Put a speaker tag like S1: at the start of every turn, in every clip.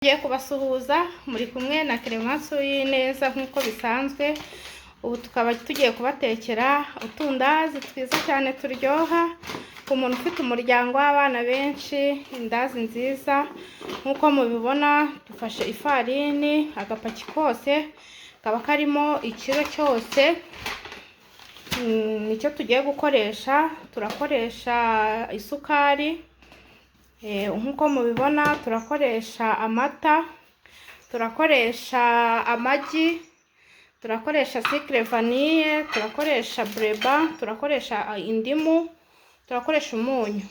S1: Ngiye kubasuhuza muri kumwe na Clemence Uwineza nk'uko bisanzwe. Ubu tukaba tugiye kubatekera utundazi twiza cyane turyoha ku muntu ufite umuryango w'abana benshi. Indazi nziza nk'uko mubibona, dufashe ifarini agapaki kose kaba karimo ikiro cyose. Nicyo tugiye gukoresha. Turakoresha isukari, nk'uko mubibona, turakoresha amata, turakoresha amagi, turakoresha sucre vanille, turakoresha breba, turakoresha indimu, turakoresha umunyu.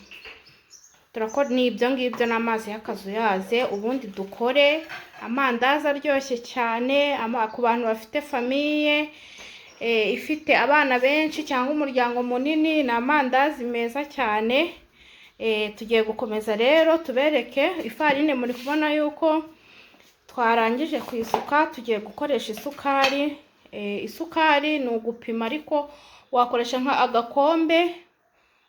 S1: Ni ibyo ngibyo n'amazi y'akazuyaze. Ubundi dukore amandazi aryoshye cyane ku bantu bafite famiye ifite abana benshi cyangwa umuryango munini. Ni amandazi meza cyane. Tugiye gukomeza rero tubereke ifarine. Muri kubona yuko twarangije kuyisuka. Tugiye gukoresha isukari. Isukari ni ugupima, ariko wakoresha nka agakombe,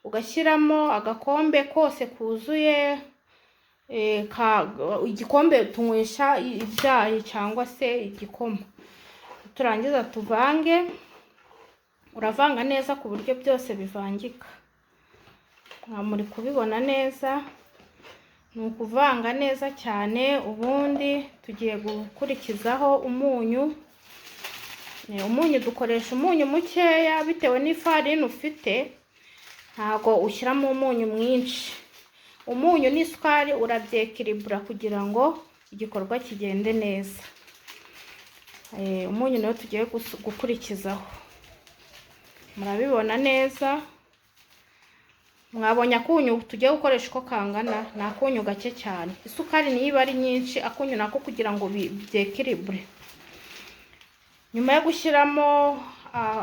S1: ugashyiramo agakombe kose kuzuye. Igikombe tunywesha ibyayi cyangwa se igikoma. Turangiza tuvange. Uravanga neza ku buryo byose bivangika. Muri kubibona neza, ni ukuvanga neza cyane. Ubundi tugiye gukurikizaho umunyu. Umunyu dukoresha umunyu mukeya bitewe n'ifarini ufite, ntago ushyiramo umunyu mwinshi. Umunyu n'isukari urabyekiribura kugira ngo igikorwa kigende neza. Umunyu niwo tugiye gukurikizaho. Murabibona neza. Mwabonye akunyu tugiye gukoresha uko kangana. Ni akunyu gake cyane. Isukari niyo iba ari nyinshi, akunyu nako kugira ngo byekiribure. Nyuma yo gushyiramo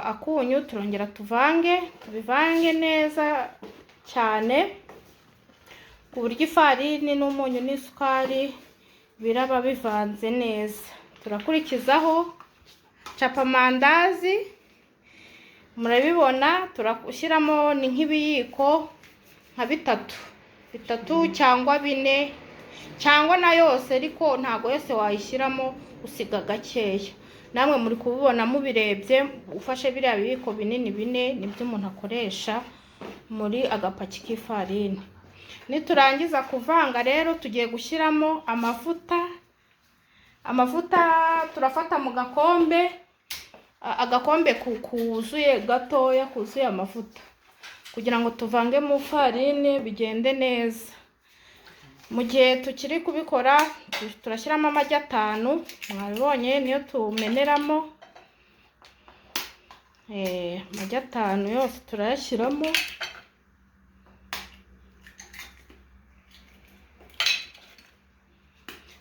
S1: akunyu, turongera tubivange neza cyane ku buryo ifarini n'umunyu n'isukari biraba bivanze neza. Turakurikizaho capamandazi. Murabibona, turashyiramo ni nk'ibiyiko nka bitatu cyangwa 4 cyangwa na yose, ariko ntago yose wayishyiramo, usiga gakeya. Namwe muri kubibona mubirebye, ufashe biriya biyiko binini 4 nibyo umuntu akoresha muri agapaki k'ifarini. Niturangiza kuvanga rero, tugiye gushyiramo amavuta. Turafata mu gakombe, agakombe kuzuye gatoya, kuzuye amavuta, kugira ngo tuvange mu farini bigende neza. Mu gihe tukiri kubikora, turashyiramo amagi 5. Mwabibonye niyo tumeneramo. Amagi 5 yose turayashyiramo.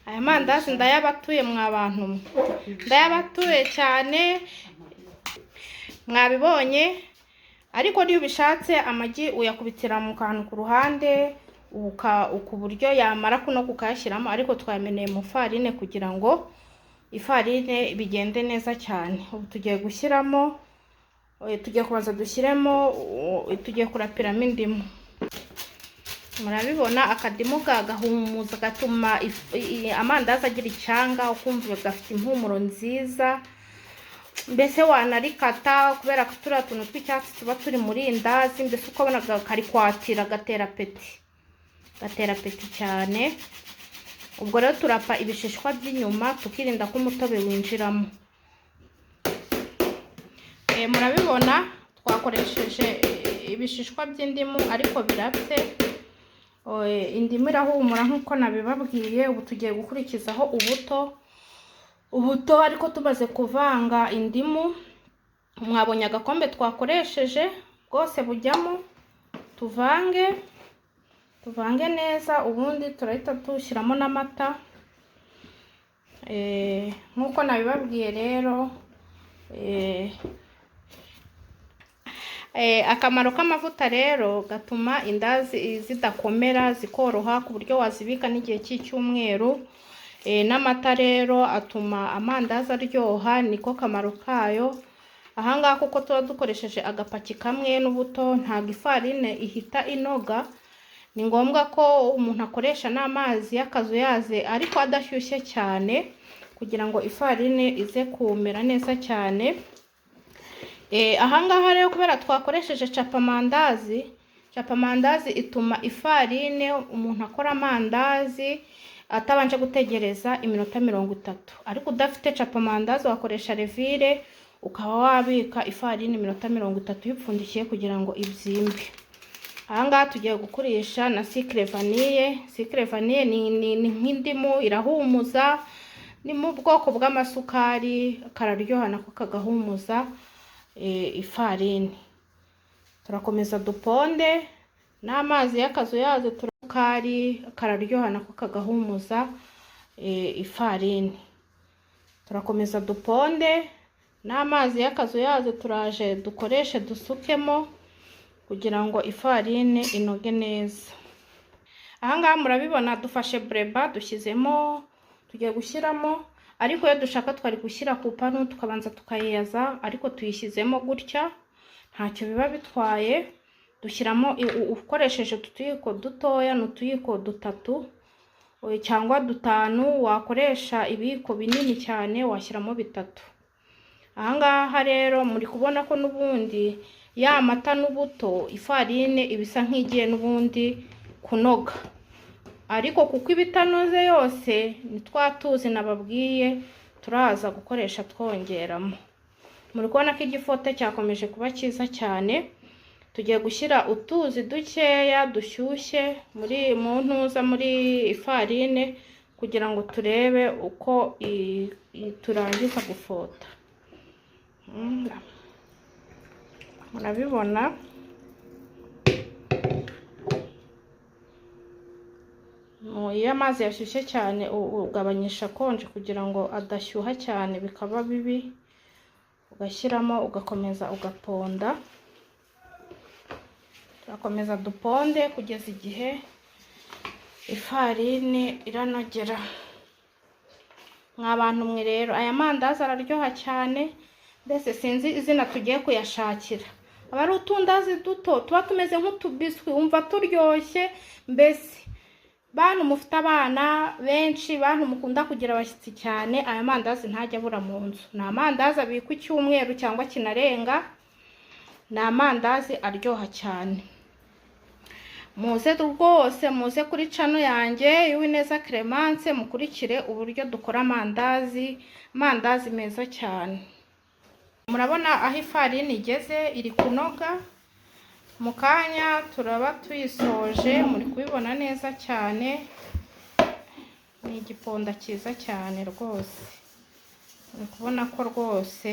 S1: Aya mandazi ndayabatuye mwabantu, ndayabatuye cyane. Mwabibonye, ariko niyo ubishatse amagi uyakubitira mu kantu ku ruhande, ku buryo yamara kuno kukayashyiramo, ariko twameneye mu farine kugira ngo ifarine bigende neza cyane. Ubu tugiye gushyiramo, tugiye kubanza dushyiremo, tugiye kurapiramo indimu. Murabibona, akadimu gahumuza, gatuma amandazi agira icyanga, ukumva gafite impumuro nziza. Mbese wanarikata, kubera ko turiya tuntu tw'icyatsi tuba turi muri indazi, mbese ukabona kari kwatira, gatera peti cyane. Ubwo rero turapa ibishishwa by'inyuma, tukirinda ko umutobe winjiramo. Murabibona, twakoresheje ibishishwa by'indimu, ariko birapfe. Indimu irahumura nk'uko nabibabwiye. Ubu tugiye gukurikizaho ubuto, ariko tumaze kuvanga indimu. Mwabonye agakombe twakoresheje bwose bujyamo. Tuvange neza. Ubundi turahita dushyiramo n'amata. Nk'uko nabibabwiye rero, akamaro k'amavuta rero gatuma indazi zidakomera, zikoroha ku buryo wazibika n'igihe cy'icyumweru. N'amata rero atuma amandazi aryoha, niko kamaro kayo. Ahangaha kuko tuba dukoresheje agapaki kamwe n'ubuto, ntabwo ifarine ihita inoga. ni ngombwa ko umuntu akoresha n'amazi y'akazuyaze ariko adashyushye cyane kugira ngo ifarine ize kumera neza cyane. Ahangaha rero kubera twakoresheje capamandazi ituma ifarine umuntu akora amandazi atabanje gutegereza iminota 30, ariko udafite capamandazi wakoresha levire ukaba wabika ifarine iminota 30 yipfundikiye kugira ngo ibyimbe. Ahangaha tugiye gukoresha na sucre vanille. Sucre vanille ni nk'indimu, irahumuza, ni mu bwoko bw'amasukari, kararyoha nako kagahumuza ifarine. Turakomeza duponde n'amazi y'akazuyaze, turasukari, kararyoha nako kagahumuza ifarine. Turakomeza duponde n'amazi y'akazuyaze, turaje dukoreshe dusukemo kugira ngo ifarine inoge neza. Ahangaha murabibona dufashe breba dushyizemo, tugiye gushyiramo, ariko iyo dushaka twari gushyira ku panu tukabanza tukayiyaza, ariko tuyishyizemo gutya ntacyo biba bitwaye. Dushyiramo ukoresheje utuyiko dutoya, n'utuyiko 3 cyangwa 5, wakoresha ibiyiko binini cyane washyiramo 3. Ahangaha rero muri kubona ko n'ubundi ya mata n'ubuto ifarine ibisa nk'igiye n'ubundi kunoga, ariko kuko ibitanoze yose ni twatuzi nababwiye turaza gukoresha twongeramo. Muri kubona ko igifote cyakomeje kuba cyiza cyane. Tugiye gushyira utuzi dukeya dushyushye mu ntuza muri ifarine kugira ngo turebe uko turangiza gufota. Murabibona iyo amazi yashyushye cyane ugabanyisha konje kugira ngo adashyuha cyane bikaba bibi, ugashyiramo ugakomeza ugaponda. Turakomeza duponde kugeza igihe ifarine iranogera. Mwabantu mwe rero aya mandazi araryoha cyane, mbese sinzi izina tugiye kuyashakira. Aba ari utundazi duto tuba tumeze nk'utubiswi, wumva turyoshye. Mbese bantu mufite abana benshi, bantu mukunda kugira abashyitsi cyane, aya mandazi ntajya abura mu nzu. Ni amandazi abikwa icyumweru cyangwa kinarenga. Ni amandazi aryoha cyane. Muze rwose muze kuri channel yanjye Uwineza Clemence, mukurikire uburyo dukora amandazi meza cyane. Murabona aho ifarine igeze iri kunoga, mu kanya turaba tuyisoje. Muri kubibona neza cyane, ni igiponda cyiza cyane rwose. Muri kubona ko rwose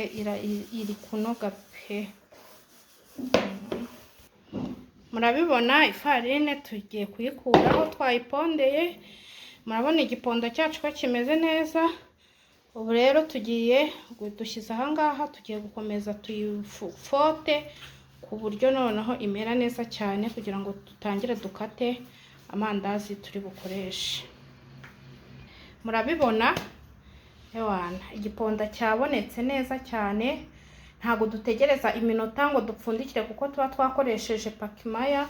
S1: iri kunoga pe. Murabibona ifarine tugiye kuyikuraho twayipondeye. Murabona igiponda cyacu ko kimeze neza. Ubu rero tugiye dushyize ahangaha, tugiye gukomeza tuyifote ku buryo noneho imera neza cyane kugira ngo dutangire dukate amandazi turi bukoreshe. Murabibona ewana igiponda cyabonetse neza cyane. Ntago dutegereza iminota ngo dupfundikire kuko tuba twakoresheje pakimaya.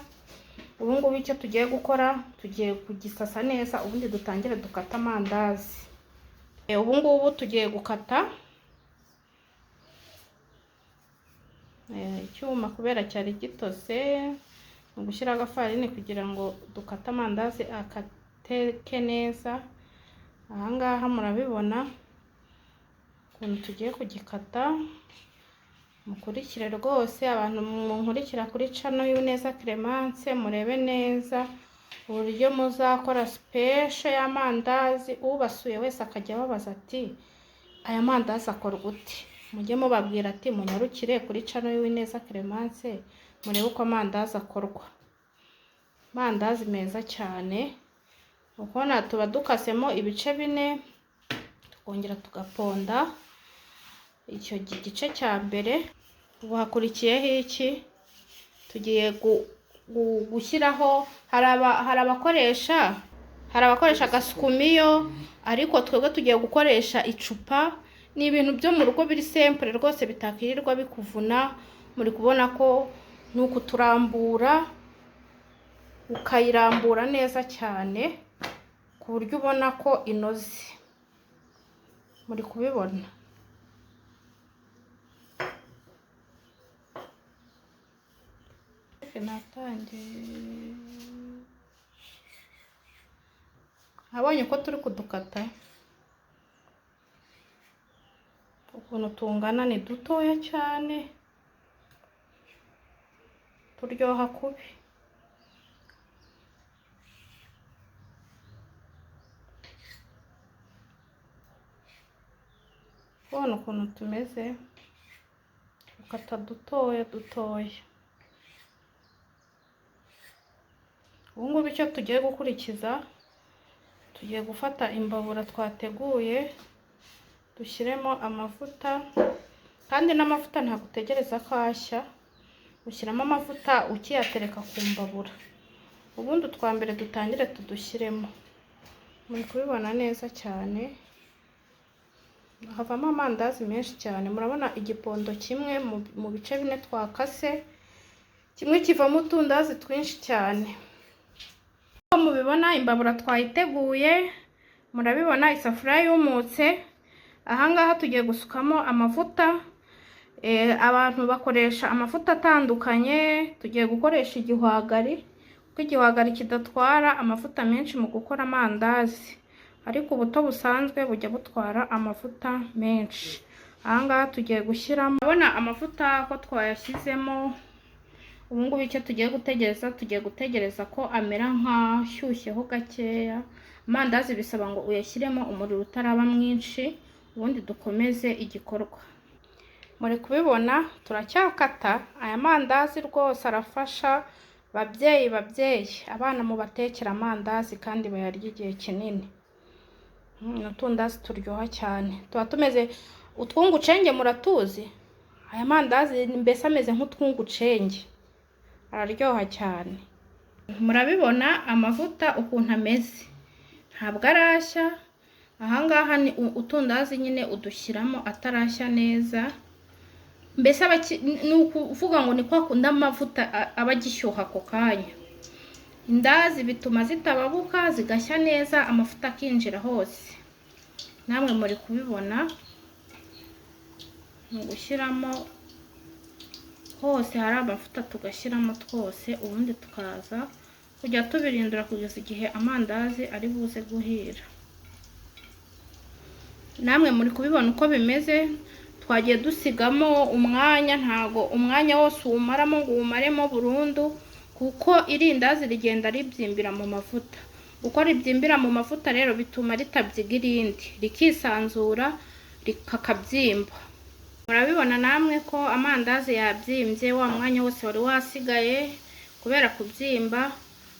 S1: Ubu ngubu icyo tugiye gukora, tugiye kugisasa neza ubundi dutangire dukata amandazi. Ubu ngubu tugiye gukata icyuma kubera cyari gitose, gushyira agafarini kugira ngo dukate amandazi akateke neza. Ahangaha murabibona ukuntu tugiye kugikata. Mukurikire rwose abantu munkurikira kuri channel Uwineza Clemence, murebe neza uburyo muzakora special y'amandazi. Ubasuye wese akajya babaza ati aya mandazi akora gute, mujye mubabwira ati munyarukire kuri channel Uwineza Clemence murebe uko amandazi akorwa. Amandazi meza cyane. Ukona tuba dukasemo ibice 4, tukongera tugaponda icyo gice cya mbere. Ubu hakurikiyeho iki, tugiye gushyiraho, hari abakoresha agasukumiyo, ariko twebwe tugiye gukoresha icupa. Ni ibintu byo mu rugo biri simple rwose bitakirirwa bikuvuna. Muri kubona ko nuko turambura ukayirambura neza cyane ku buryo ubona ko inoze. Muri kubibona? Abonye ko turi kudukata ukuntu tungana, ni dutoya cyane, turyoha kubi. Ubona ukuntu tumeze, ukata dutoya dutoya. Ubu ngubu icyo tugiye gukurikiza, tugiye gufata imbabura twateguye dushyiremo amavuta, kandi n'amavuta ntabwo utegereza ko ashya, ushyiramo amavuta ukiyatereka ku mbabura, ubundi utwa mbere dutangire tudushyiremo. Muri kubibona neza cyane, havamo amandazi menshi cyane. Murabona igipondo kimwe mu bice 4 twakase, kimwe kivamo utundazi twinshi cyane. Uko mubibona imbabura twayiteguye, murabibona isafuriya yumutse. Ahangaha tugiye gusukamo amavuta. Abantu bakoresha amavuta atandukanye. Tugiye gukoresha igihwagari, kuko igihwagari kidatwara amavuta menshi mu gukora amandazi, ariko ubuto busanzwe bujya butwara amavuta menshi. Ahangaha tugiye gushyiramo, urabona amavuta ko twayashyizemo. Ubu ngubu icyo tugiye gutegereza ko amera nk'ashyushyeho gakeya. Amandazi bisaba ngo uyashyiremo umuriro utaraba mwinshi, ubundi dukomeze igikorwa. Muri kubibona turacyakata. Aya mandazi rwose arafasha. Babyeyi, abana mubatekera amandazi kandi bayarya igihe kinini. Utundazi turyoha cyane, tuba tumeze utwungucenge. Muratuzi aya mandazi mbese ameze nk'utwungucenge, araryoha cyane. Murabibona amavuta ukuntu ameze, ntabwo arashya. Ahangaha ni utundazi nyine udushyiramo atarashya neza, mbese ni ukuvuga ngo ni kwa kundi amavuta aba agishyuha ako kanya. Indazi bituma zitababuka, zigashya neza, amavuta akinjira hose. Namwe muri kubibona, ni ugushyiramo hose hari amavuta, tugashyiramo twose, ubundi tukaza kujya tubirindura kugeza igihe amandazi ari buze guhira. Namwe muri kubibona uko bimeze. Twagiye dusigamo umwanya, ntago umwanya wose uwumaramo ngo uwumaremo burundu, kuko irindazi rigenda ribyimbira mu mavuta. Uko ribyimbira mu mavuta rero bituma ritabyiga irindi, rikisanzura rikakabyimba. Murabibona namwe ko amandazi yabyimbye, wa mwanya wose wari wasigaye kubera kubyimba.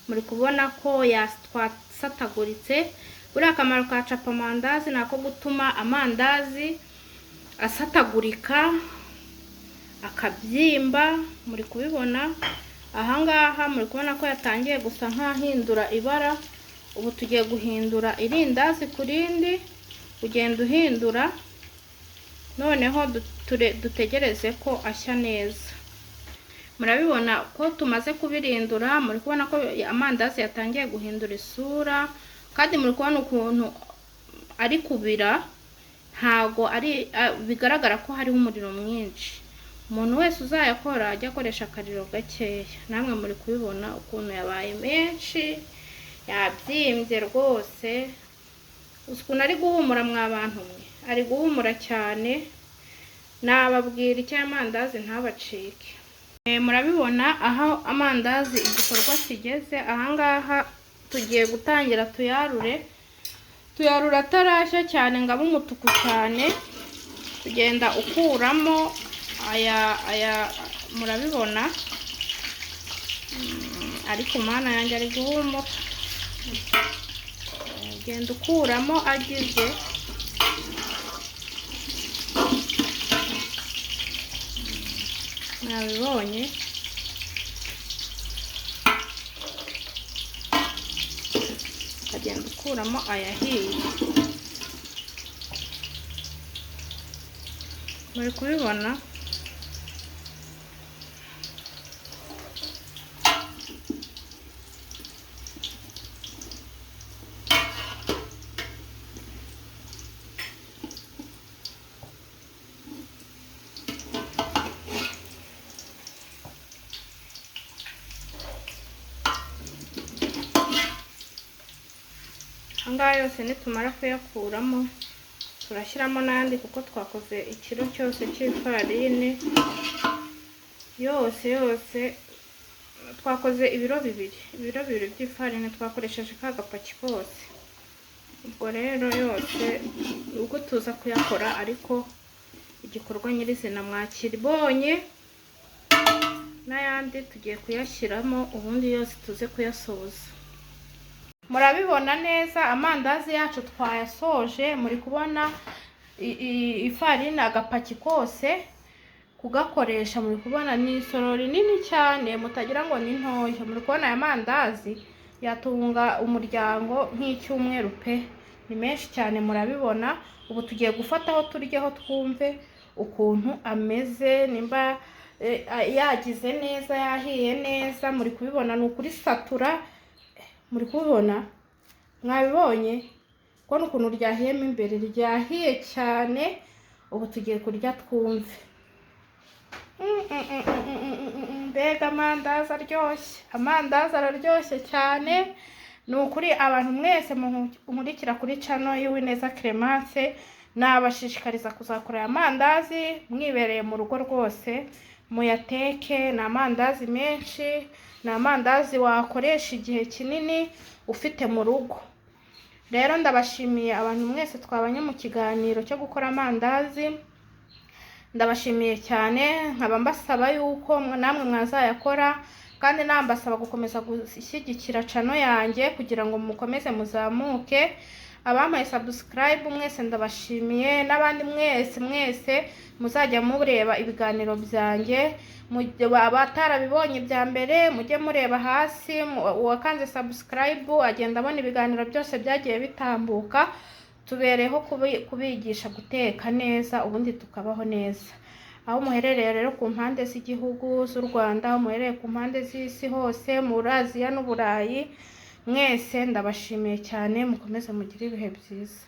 S1: Muri kubona ko twasataguritse. Buriya akamaro ka capa amandazi ni ako gutuma amandazi asatagurika akabyimba. Muri kubibona ahangaha, muri kubona ko yatangiye gusa nk'ahindura ibara. Ubu tugiye guhindura irindazi ku rindi, ugenda uhindura, noneho dutegereze ko ashya neza. Murabibona ko tumaze kubirindura. Muri kubona ko amandazi yatangiye guhindura isura, kandi muri kubona ukuntu ari kubira, ntago ari bigaragara ko hariho umuriro mwinshi. Umuntu wese uzayakora ajya akoresha akariro gakeya. Namwe muri kubibona ukuntu yabaye menshi, yabyimbye rwose. Ukuntu ari guhumura mwabantu mwe, ari guhumura cyane. Nababwira icyo amandazi ntabacike. Murabibona aho amandazi igikorwa kigeze. Ahangaha tugiye gutangira tuyarura atarashya cyane ngo abe umutuku cyane. Tugenda ukuramo aya murabibona, ariko mana yanjye ari guhumura. Genda ukuramo agize, nabibonye. Agenda ukuramo ayahiye. Muri kubibona ngaya yose nitumara kuyakuramo turashyiramo n'andi, kuko twakoze ikiro cyose cy'ifarini yose twakoze ibiro bibiri by'ifarini, twakoresheje ka gapaki kose. Ubwo rero yose ubwo tuza kuyakora, ariko igikorwa nyirizina mwakibonye, n'ayandi tugiye kuyashyiramo ubundi yose tuze kuyasoza. Murabibona neza amandazi yacu twayasoje, muri kubona ifarini agapaki kose kugakoresha, muri kubona ni isorori nini cyane, mutagira ngo ni ntoya. Muri kubona aya mandazi yatunga umuryango nk'icyumweru pe, ni menshi cyane murabibona. Ubu tugiye gufataho turyeho twumve ukuntu ameze, nimba yagize neza, yahiye neza. Muri kubibona ni ukuri satura, muri kubibona, mwabibonye ko n'ukuntu ryahiyemo imbere, ryahiye cyane. Ubu tugiye kurya twumve. Mbega amandazi aryoshye, amandazi araryoshye cyane. Ni ukuri abantu mwese munkurikira kuri channel y'Uwineza Clemence, nabashishikariza kuzakora aya mandazi mwibereye mu rugo rwose, muyateke. Ni amandazi menshi, ni amandazi wakoresha igihe kinini ufite mu rugo. Rero ndabashimiye abantu mwese twabanye mu kiganiro cyo gukora amandazi, ndabashimiye cyane. Nkaba mbasaba yuko namwe mwazayakora, kandi nambasaba gukomeza gushyigikira channel yanjye kugira ngo mukomeze muzamuke. Abampaye subscribe mwese ndabashimiye, n'abandi mwese muzajya mureba ibiganiro byanjye, abatarabibonye bya mbere mujye mureba hasi, uwakanze subscribe agenda abona ibiganiro byose byagiye bitambuka. Tubereho kubigisha guteka neza, ubundi tukabaho neza. Aho muherereye rero ku mpande z'igihugu z'u Rwanda, aho muherereye ku mpande z'isi hose, muri Aziya n'Uburayi, mwese ndabashimiye cyane. Mukomeze mugire ibihe byiza.